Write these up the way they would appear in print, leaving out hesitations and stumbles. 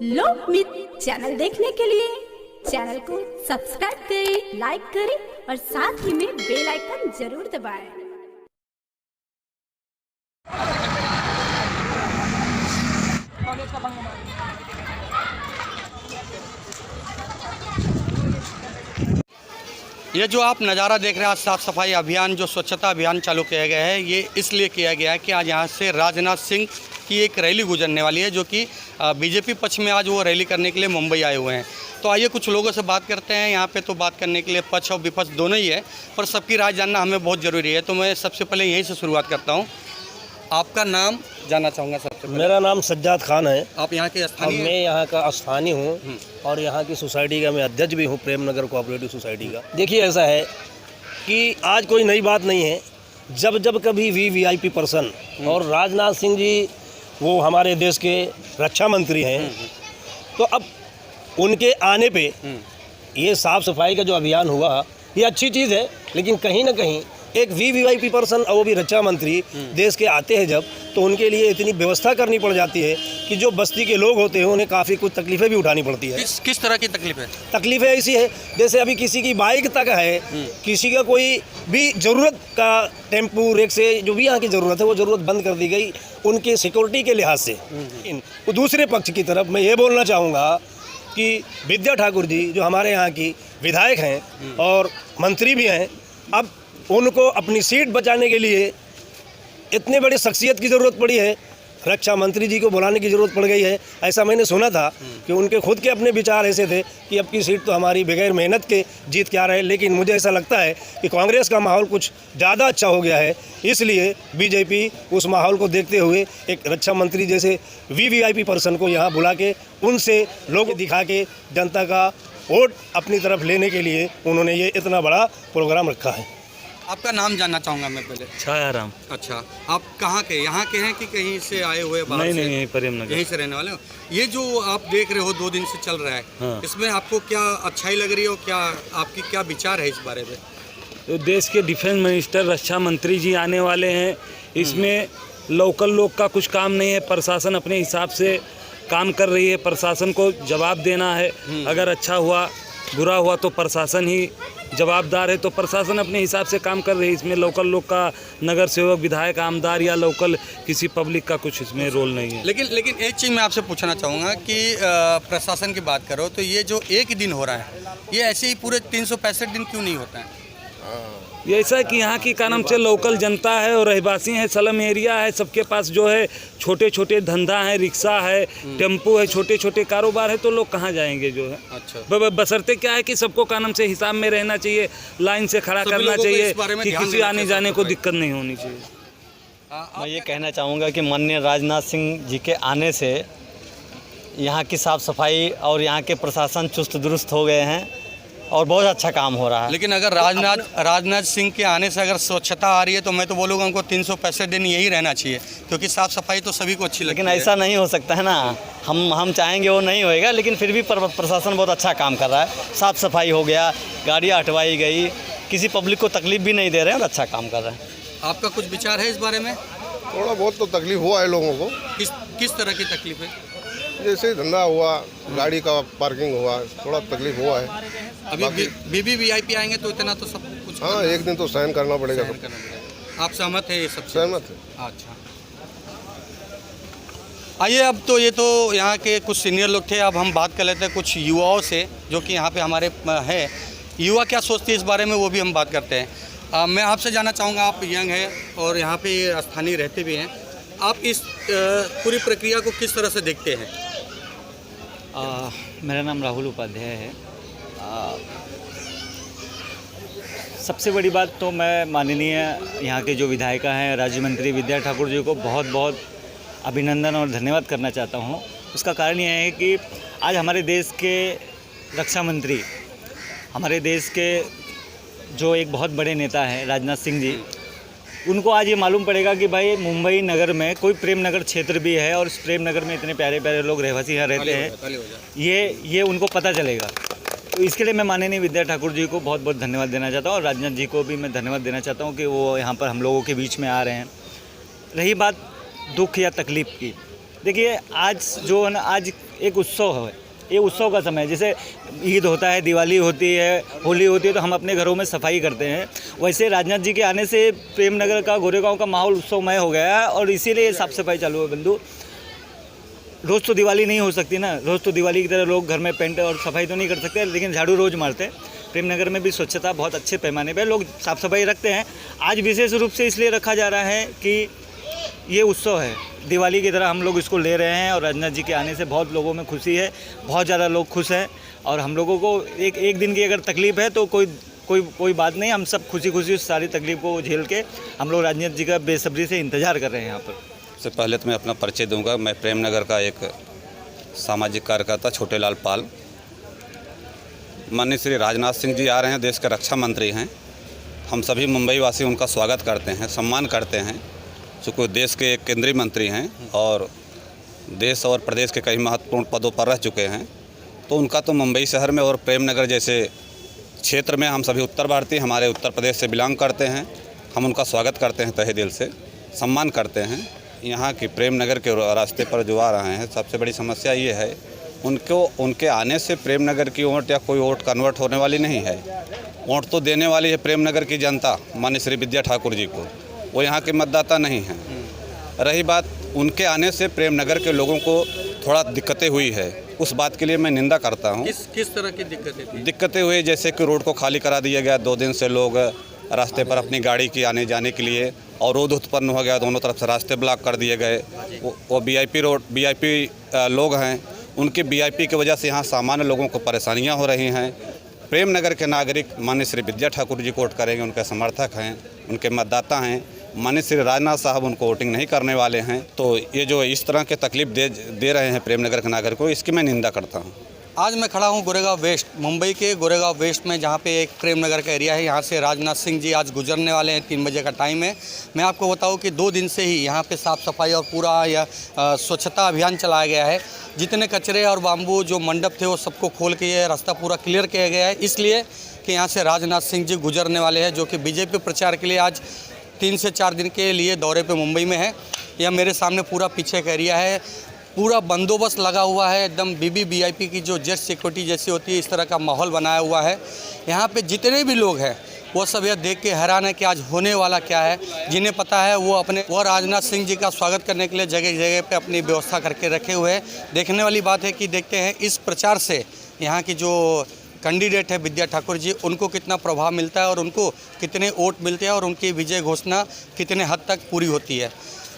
लोकमित channel देखने के लिए चैनल को सब्सक्राइब करें, लाइक करें और साथ ही में बेल आइकन जरूर दबाएं। ये जो आप नज़ारा देख रहे हैं, आज साफ़ सफाई अभियान जो स्वच्छता अभियान चालू किया गया है, ये इसलिए किया गया है कि आज यहाँ से राजनाथ सिंह की एक रैली गुजरने वाली है, जो कि बीजेपी पक्ष में आज वो रैली करने के लिए मुंबई आए हुए हैं। तो आइए कुछ लोगों से बात करते हैं। यहाँ पे तो बात करने के लिए पक्ष और विपक्ष दोनों ही है, पर सबकी राय जानना हमें बहुत ज़रूरी है। तो मैं सबसे पहले यहीं से शुरुआत करता हूँ। आपका नाम जानना चाहूँगा सबसे पहले। मेरा नाम सज्जाद खान है। आप यहाँ के स्थानीय? मैं यहाँ का स्थानीय हूँ और यहाँ की सोसाइटी का मैं अध्यक्ष भी हूँ, प्रेम नगर कोऑपरेटिव सोसाइटी का। देखिए, ऐसा है कि आज कोई नई बात नहीं है। जब कभी वीआईपी पर्सन और राजनाथ सिंह जी वो हमारे देश के रक्षा मंत्री हैं, तो अब उनके आने पे ये साफ़ सफाई का जो अभियान हुआ, ये अच्छी चीज़ है। लेकिन कहीं ना कहीं एक वीआईपी पर्सन और वो भी रक्षा मंत्री देश के आते हैं जब, तो उनके लिए इतनी व्यवस्था करनी पड़ जाती है कि जो बस्ती के लोग होते हैं उन्हें काफ़ी कुछ तकलीफ़ें भी उठानी पड़ती है। किस तरह की तकलीफ़ें? तकलीफ़ें ऐसी है, जैसे अभी किसी की बाइक तक है, किसी का कोई भी ज़रूरत का टेम्पू रिक्शे जो भी यहाँ की ज़रूरत है वो ज़रूरत बंद कर दी गई उनके सिक्योरिटी के लिहाज से। दूसरे पक्ष की तरफ मैं ये बोलना चाहूँगा कि विद्या ठाकुर जी जो हमारे यहाँ की विधायक हैं और मंत्री भी हैं, अब उनको अपनी सीट बचाने के लिए इतने बड़ी शख्सियत की ज़रूरत पड़ी है, रक्षा मंत्री जी को बुलाने की ज़रूरत पड़ गई है। ऐसा मैंने सुना था कि उनके खुद के अपने विचार ऐसे थे कि अब की सीट तो हमारी बगैर मेहनत के जीत के आ रहे हैं। लेकिन मुझे ऐसा लगता है कि कांग्रेस का माहौल कुछ ज़्यादा अच्छा हो गया है, इसलिए बीजेपी उस माहौल को देखते हुए एक रक्षा मंत्री जैसे वीआईपी पर्सन को यहाँ बुला के उनसे लोग दिखा के जनता का वोट अपनी तरफ लेने के लिए उन्होंने ये इतना बड़ा प्रोग्राम रखा है। आपका नाम जानना चाहूँगा मैं पहले। छायाराम। अच्छा, आप कहाँ के? यहाँ के हैं कि कहीं से आए हुए बाहर? नहीं, यहीं प्रेम नगर, यहीं से रहने वाले हो। ये जो आप देख रहे हो 2 दिन से चल रहा है, हाँ। इसमें आपको क्या अच्छाई लग रही है और क्या आपकी क्या विचार है इस बारे में? तो देश के डिफेंस मिनिस्टर रक्षा मंत्री जी आने वाले हैं, इसमें लोकल लोग का कुछ काम नहीं है। प्रशासन अपने हिसाब से काम कर रही है, प्रशासन को जवाब देना है। अगर अच्छा हुआ बुरा हुआ तो प्रशासन ही जवाबदार है, तो प्रशासन अपने हिसाब से काम कर रही है। इसमें लोकल लोग का, नगर सेवक, विधायक, आमदार या लोकल किसी पब्लिक का कुछ इसमें रोल नहीं है। लेकिन एक चीज़ मैं आपसे पूछना चाहूँगा कि प्रशासन की बात करो तो ये जो एक दिन हो रहा है, ये ऐसे ही पूरे 365 दिन क्यों नहीं होता है? ये ऐसा है कि यहाँ की का नाम से लोकल जनता है और रहवासी हैं, स्लम एरिया है, सबके पास जो है छोटे छोटे धंधा है, रिक्शा है, टेम्पो है, छोटे छोटे कारोबार है, तो लोग कहाँ जाएंगे जो है। अच्छा, बशर्ते क्या है कि सबको का नाम से हिसाब में रहना चाहिए, लाइन से खड़ा करना चाहिए कि किसी आने जाने को दिक्कत नहीं होनी चाहिए। मैं ये कहना चाहूँगा कि माननीय राजनाथ सिंह जी के आने से यहाँ की साफ़ सफाई और यहाँ के प्रशासन चुस्त दुरुस्त हो गए हैं और बहुत अच्छा काम हो रहा है। लेकिन अगर राजनाथ सिंह के आने से अगर स्वच्छता आ रही है तो मैं तो बोलूँगा उनको 365 दिन यही रहना चाहिए, क्योंकि साफ़ सफाई तो सभी को अच्छी लगती है। लेकिन ऐसा नहीं हो सकता है ना, हम चाहेंगे वो नहीं होएगा, लेकिन फिर भी प्रशासन बहुत अच्छा काम कर रहा है। साफ़ सफाई हो गया, गाड़ियाँ हटवाई गई, किसी पब्लिक को तकलीफ भी नहीं दे रहे हैं और अच्छा काम कर रहे हैं। आपका कुछ विचार है इस बारे में? थोड़ा बहुत तो तकलीफ हुआ है लोगों को। किस तरह की तकलीफ है? जैसे धंधा हुआ, गाड़ी का पार्किंग हुआ, थोड़ा तकलीफ हुआ है। अभी वीआईपी आएंगे तो इतना तो सब कुछ, हाँ, एक दिन तो सहन करना पड़ेगा। आप सहमत है ये सब? सहमत है। अच्छा, आइए अब तो ये तो यहाँ के कुछ सीनियर लोग थे, अब हम बात कर लेते हैं कुछ युवाओं से जो कि यहाँ पे हमारे है। युवा क्या सोचते हैं इस बारे में, वो भी हम बात करते हैं। मैं आपसे जानना चाहूँगा, आप यंग हैं और यहाँ पे स्थानीय रहते भी हैं, आप इस पूरी प्रक्रिया को किस तरह से देखते हैं? मेरा नाम राहुल उपाध्याय है। सबसे बड़ी बात तो मैं माननीय यहाँ के जो विधायिका हैं, राज्य मंत्री विद्या ठाकुर जी को बहुत बहुत अभिनंदन और धन्यवाद करना चाहता हूँ। उसका कारण यह है कि आज हमारे देश के रक्षा मंत्री, हमारे देश के जो एक बहुत बड़े नेता हैं राजनाथ सिंह जी, उनको आज ये मालूम पड़ेगा कि भाई मुंबई नगर में कोई प्रेम नगर क्षेत्र भी है और इस प्रेम नगर में इतने प्यारे प्यारे लोग रहवासी यहाँ रहते हैं, ये उनको पता चलेगा। तो इसके लिए मैं माननीय विद्या ठाकुर जी को बहुत बहुत धन्यवाद देना चाहता हूँ और राजनाथ जी को भी मैं धन्यवाद देना चाहता हूँ कि वो यहाँ पर हम लोगों के बीच में आ रहे हैं। रही बात दुख या तकलीफ़ की, देखिए आज जो है ना, आज एक उत्सव है, ये उत्सव का समय है। जैसे ईद होता है, दिवाली होती है, होली होती है, तो हम अपने घरों में सफाई करते हैं। वैसे राजनाथ जी के आने से प्रेमनगर का, गोरेगांव का माहौल उत्सवमय हो गया है और इसीलिए साफ सफाई चालू है। बंधु, रोज़ तो दिवाली नहीं हो सकती ना, रोज़ तो दिवाली की तरह लोग घर में पेंट और सफाई तो नहीं कर सकते, लेकिन झाड़ू रोज़ मारते हैं। प्रेमनगर में भी स्वच्छता बहुत अच्छे पैमाने पर लोग साफ़ सफाई रखते हैं। आज विशेष रूप से इसलिए रखा जा रहा है कि ये उत्सव है, दिवाली की तरह हम लोग इसको ले रहे हैं और राजनाथ जी के आने से बहुत लोगों में खुशी है, बहुत ज़्यादा लोग खुश हैं। और हम लोगों को एक दिन की अगर तकलीफ़ है तो कोई बात नहीं, हम सब खुशी उस सारी तकलीफ़ को झेल के हम लोग राजनाथ जी का बेसब्री से इंतज़ार कर रहे हैं यहाँ पर। सबसे पहले तो मैं अपना परिचय दूंगा। मैं प्रेमनगर का एक सामाजिक कार्यकर्ता छोटे लाल पाल। माननीय श्री राजनाथ सिंह जी आ रहे हैं, देश के रक्षा मंत्री हैं। हम सभी मुंबई वासी उनका स्वागत करते हैं, सम्मान करते हैं, चूँकि देश के केंद्रीय मंत्री हैं और देश और प्रदेश के कई महत्वपूर्ण पदों पर रह चुके हैं। तो उनका तो मुंबई शहर में और प्रेमनगर जैसे क्षेत्र में हम सभी उत्तर भारतीय हमारे उत्तर प्रदेश से बिलोंग करते हैं, हम उनका स्वागत करते हैं, तहे दिल से सम्मान करते हैं। यहाँ की प्रेमनगर के रास्ते पर जो आ रहे हैं, सबसे बड़ी समस्या ये है उनके आने से प्रेमनगर की वोट या कोई वोट कन्वर्ट होने वाली नहीं है। वोट तो देने वाली है प्रेमनगर की जनता, माननीय श्री विद्या ठाकुर जी को, वो यहाँ के मतदाता नहीं हैं। रही बात उनके आने से प्रेमनगर के लोगों को थोड़ा दिक्कतें हुई है, उस बात के लिए मैं निंदा करता हूँ। किस तरह की दिक्कतें थी? दिक्कतें हुई जैसे कि रोड को खाली करा दिया गया, 2 दिन से लोग रास्ते पर अपनी गाड़ी की आने जाने के लिए अवरोध उत्पन्न हो गया, दोनों तरफ से रास्ते ब्लॉक कर दिए गए। वो वीआईपी लोग हैं, उनके वीआईपी की वजह से यहाँ सामान्य लोगों को परेशानियाँ हो रही हैं। प्रेमनगर के नागरिक माननीय श्री विद्या ठाकुर जी को वोट करेंगे, उनके समर्थक हैं, उनके मतदाता हैं। माननीय श्री राजनाथ साहब उनको वोटिंग नहीं करने वाले हैं। तो ये जो इस तरह के तकलीफ दे रहे हैं प्रेमनगर के नागरिक को, इसकी मैं निंदा करता हूँ। आज मैं खड़ा हूँ गोरेगांव वेस्ट, मुंबई के गोरेगांव वेस्ट में, जहाँ पे एक प्रेमनगर का एरिया है। यहाँ से राजनाथ सिंह जी आज गुजरने वाले हैं, 3 बजे का टाइम है। मैं आपको बताऊँ कि 2 दिन से ही यहाँ पे साफ़ सफाई और पूरा यह स्वच्छता अभियान चलाया गया है। जितने कचरे और बाम्बू जो मंडप थे वो सबको खोल के ये रास्ता पूरा क्लियर किया गया है, इसलिए कि यहाँ से राजनाथ सिंह जी गुजरने वाले हैं, जो कि बीजेपी प्रचार के लिए आज 3 से 4 दिन के लिए दौरे पे मुंबई में है। यह मेरे सामने पूरा पीछे का एरिया है, पूरा बंदोबस्त लगा हुआ है, एकदम वीआईपी की जो जेट सिक्योरिटी जैसी होती है, इस तरह का माहौल बनाया हुआ है। यहाँ पे जितने भी लोग हैं वो सब यह देख के हैरान है कि आज होने वाला क्या है। जिन्हें पता है वो राजनाथ सिंह जी का स्वागत करने के लिए जगह जगह पे अपनी व्यवस्था करके रखे हुए हैं। देखने वाली बात है कि देखते हैं इस प्रचार से यहाँ की जो कैंडिडेट है विद्या ठाकुर जी, उनको कितना प्रभाव मिलता है और उनको कितने वोट मिलते हैं और उनकी विजय घोषणा कितने हद तक पूरी होती है।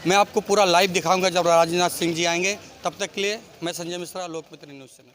मैं आपको पूरा लाइव दिखाऊंगा जब राजनाथ सिंह जी आएंगे। तब तक के लिए मैं संजय मिश्रा, लोकमित्र न्यूज़ चैनल।